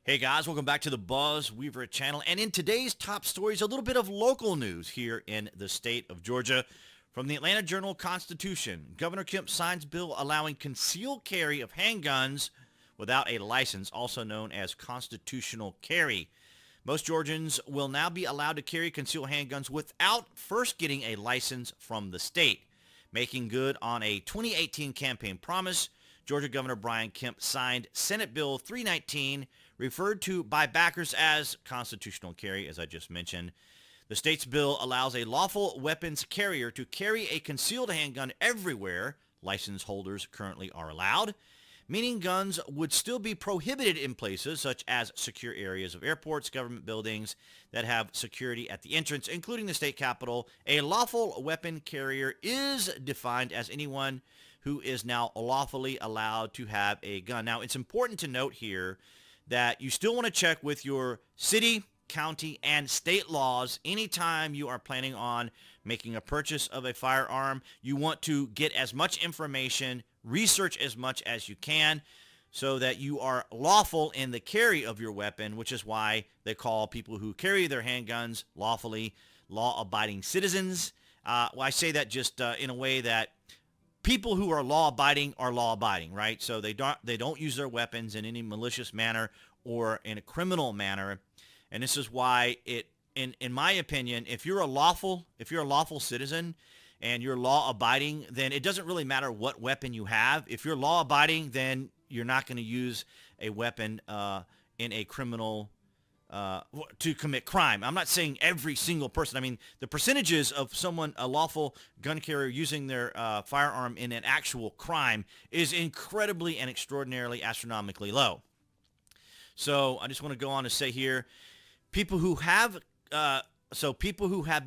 Hey guys, welcome back to the BuzWeaver channel. And in today's top stories, a little bit of local news here in the state of Georgia. From the Atlanta Journal-Constitution, Governor Kemp signs bill allowing concealed carry of handguns without a license, also known as constitutional carry. Most Georgians will now be allowed to carry concealed handguns without first getting a license from the state. Making good on a 2018 campaign promise, Georgia Governor Brian Kemp signed Senate Bill 319, referred to by backers as constitutional carry, as I just mentioned. The state's bill allows a lawful weapons carrier to carry a concealed handgun everywhere license holders currently are allowed, meaning guns would still be prohibited in places such as secure areas of airports, government buildings that have security at the entrance, including the state capitol. A lawful weapon carrier is defined as anyone who is now lawfully allowed to have a gun. Now, it's important to note here that you still want to check with your city, county, and state laws anytime you are planning on making a purchase of a firearm. You want to get as much information, research as much as you can, so that you are lawful in the carry of your weapon, which is why they call people who carry their handguns lawfully law-abiding citizens. Well, I say that just in a way that people who are law-abiding, right? So they don't use their weapons in any malicious manner or in a criminal manner. And this is why in my opinion, if you're a lawful citizen and you're law-abiding, then it doesn't really matter what weapon you have. If you're law-abiding, then you're not going to use a weapon in a criminal to commit crime. I'm not saying every single person. I mean, the percentages of someone, a lawful gun carrier, using their firearm in an actual crime is incredibly and extraordinarily astronomically low. So I just want to go on to say here, people who have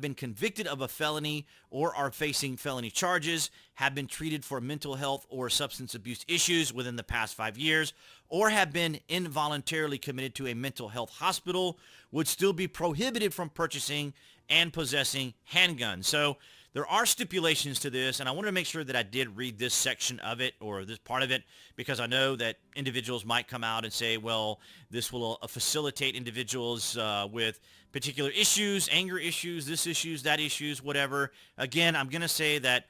been convicted of a felony or are facing felony charges, have been treated for mental health or substance abuse issues within the past 5 years, or have been involuntarily committed to a mental health hospital would still be prohibited from purchasing and possessing handguns. So there are stipulations to this, and I wanted to make sure that I did read this section of it, or this part of it, because I know that individuals might come out and say, well, this will facilitate individuals with particular issues, anger issues, this issues, that issues, whatever. Again, I'm going to say that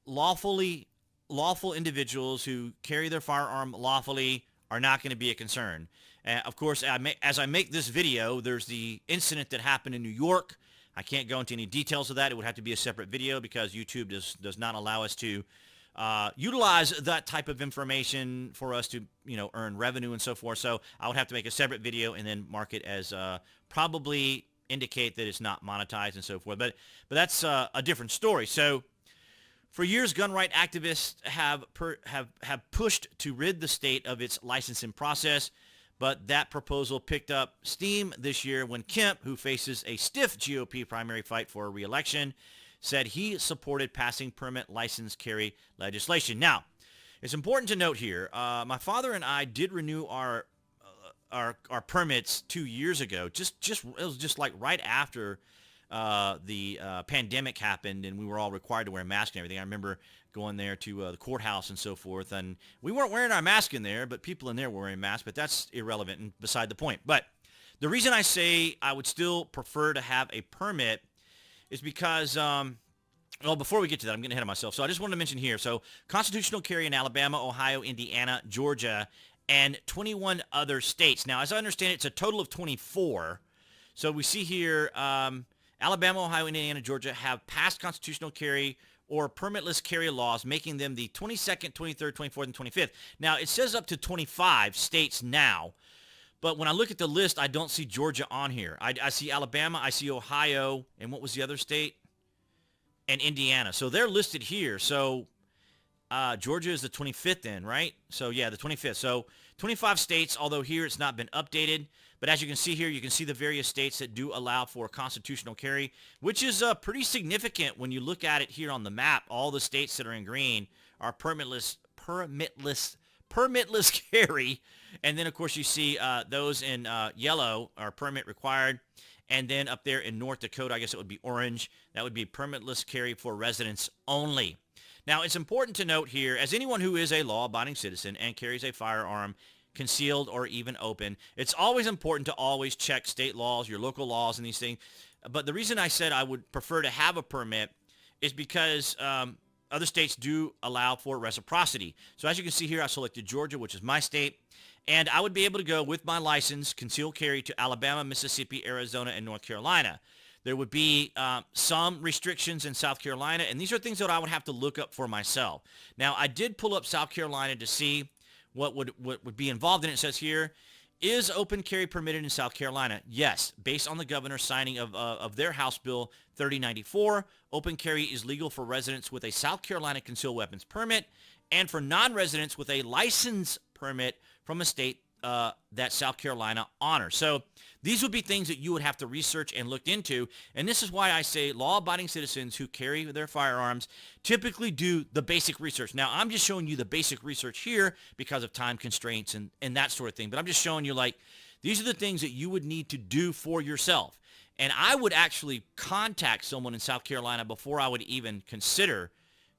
lawful individuals who carry their firearm lawfully are not going to be a concern. Of course, as I make this video, there's the incident that happened in New York. I can't go into any details of that. It would have to be a separate video because YouTube does not allow us to utilize that type of information for us to, earn revenue and so forth. So I would have to make a separate video and then mark it as probably indicate that it's not monetized and so forth. But that's a different story. So for years, gun right activists have pushed to rid the state of its licensing process. But that proposal picked up steam this year when Kemp, who faces a stiff GOP primary fight for re-election, said he supported passing permit license carry legislation. Now, it's important to note here, my father and I did renew our permits 2 years ago. It was just like right after the pandemic happened and we were all required to wear masks and everything. I remember going there to the courthouse and so forth, and we weren't wearing our mask in there, but people in there were wearing masks, but that's irrelevant and beside the point. But the reason I say I would still prefer to have a permit is because, well, before we get to that, I'm getting ahead of myself. So I just wanted to mention here, so constitutional carry in Alabama, Ohio, Indiana, Georgia, and 21 other states. Now, as I understand it, it's a total of 24. So we see here, Alabama, Ohio, Indiana, Georgia have passed constitutional carry or permitless carry laws, making them the 22nd, 23rd, 24th, and 25th. Now, it says up to 25 states now, but when I look at the list, I don't see Georgia on here. I see Alabama, I see Ohio, and what was the other state? And Indiana. So they're listed here. So Georgia is the 25th then, right? So yeah, the 25th. So 25 states, although here it's not been updated. But as you can see here, you can see the various states that do allow for constitutional carry, which is pretty significant when you look at it here on the map. All the states that are in green are permitless carry. And then, of course, you see those in yellow are permit required. And then up there in North Dakota, I guess it would be orange. That would be permitless carry for residents only. Now, it's important to note here, as anyone who is a law-abiding citizen and carries a firearm concealed, or even open. It's always important to always check state laws, your local laws, and these things. But the reason I said I would prefer to have a permit is because other states do allow for reciprocity. So as you can see here, I selected Georgia, which is my state, and I would be able to go with my license, concealed carry, to Alabama, Mississippi, Arizona, and North Carolina. There would be some restrictions in South Carolina, and these are things that I would have to look up for myself. Now, I did pull up South Carolina to see what would be involved in it. It says here, is open carry permitted in South Carolina? Yes. Based on the governor's signing of their House Bill 3094, open carry is legal for residents with a South Carolina concealed weapons permit and for non-residents with a license permit from a state that South Carolina honors. So these would be things that you would have to research and look into. And this is why I say law-abiding citizens who carry their firearms typically do the basic research. Now, I'm just showing you the basic research here because of time constraints and that sort of thing. But I'm just showing you, like, these are the things that you would need to do for yourself. And I would actually contact someone in South Carolina before I would even consider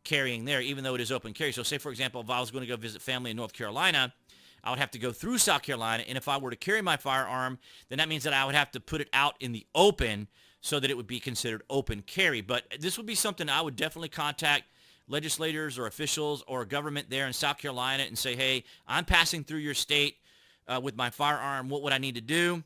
carrying there, even though it is open carry. So say, for example, if I was going to go visit family in North Carolina, I would have to go through South Carolina, and if I were to carry my firearm, then that means that I would have to put it out in the open so that it would be considered open carry. But this would be something I would definitely contact legislators or officials or government there in South Carolina and say, hey, I'm passing through your state with my firearm. What would I need to do?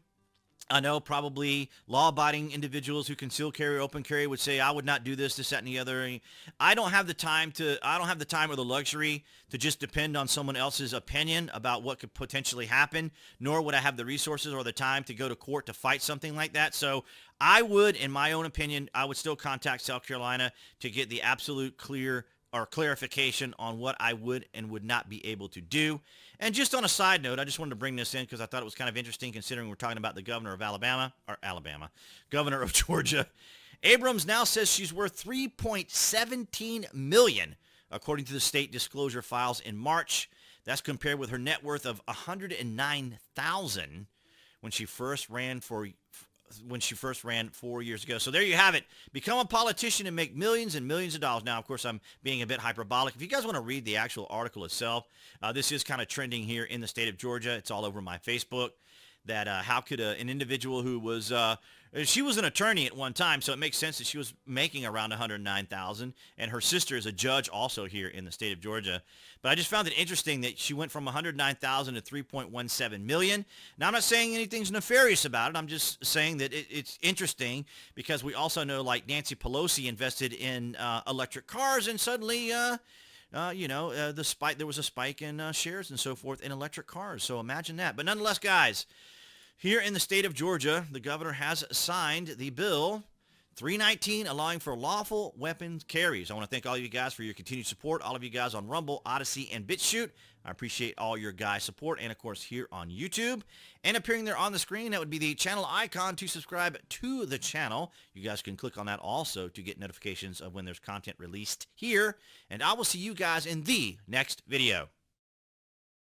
I know probably law-abiding individuals who conceal carry or open carry would say, I would not do this, that, and the other. I don't have the time or the luxury to just depend on someone else's opinion about what could potentially happen, nor would I have the resources or the time to go to court to fight something like that. So I would, in my own opinion, I would still contact South Carolina to get the absolute clarification on what I would and would not be able to do. And just on a side note, I just wanted to bring this in because I thought it was kind of interesting considering we're talking about the governor of governor of Georgia. Abrams now says she's worth $3.17 million, according to the state disclosure files in March. That's compared with her net worth of $109,000 when she first ran 4 years ago. So there you have it. Become a politician and make millions and millions of dollars. Now, of course, I'm being a bit hyperbolic. If you guys want to read the actual article itself, this is kind of trending here in the state of Georgia. It's all over my Facebook. That how could an individual who was she was an attorney at one time, so it makes sense that she was making around $109,000, and her sister is a judge also here in the state of Georgia. But I just found it interesting that she went from $109,000 to $3.17 million. Now, I'm not saying anything's nefarious about it. I'm just saying that it's interesting because we also know, like, Nancy Pelosi invested in electric cars, and suddenly there was a spike in shares and so forth in electric cars. So imagine that. But nonetheless, guys, here in the state of Georgia, the governor has signed the bill 319, allowing for lawful weapons carries. I want to thank all of you guys for your continued support, all of you guys on Rumble, Odyssey, and BitChute. I appreciate all your guys' support, and of course here on YouTube. And appearing there on the screen, that would be the channel icon to subscribe to the channel. You guys can click on that also to get notifications of when there's content released here. And I will see you guys in the next video.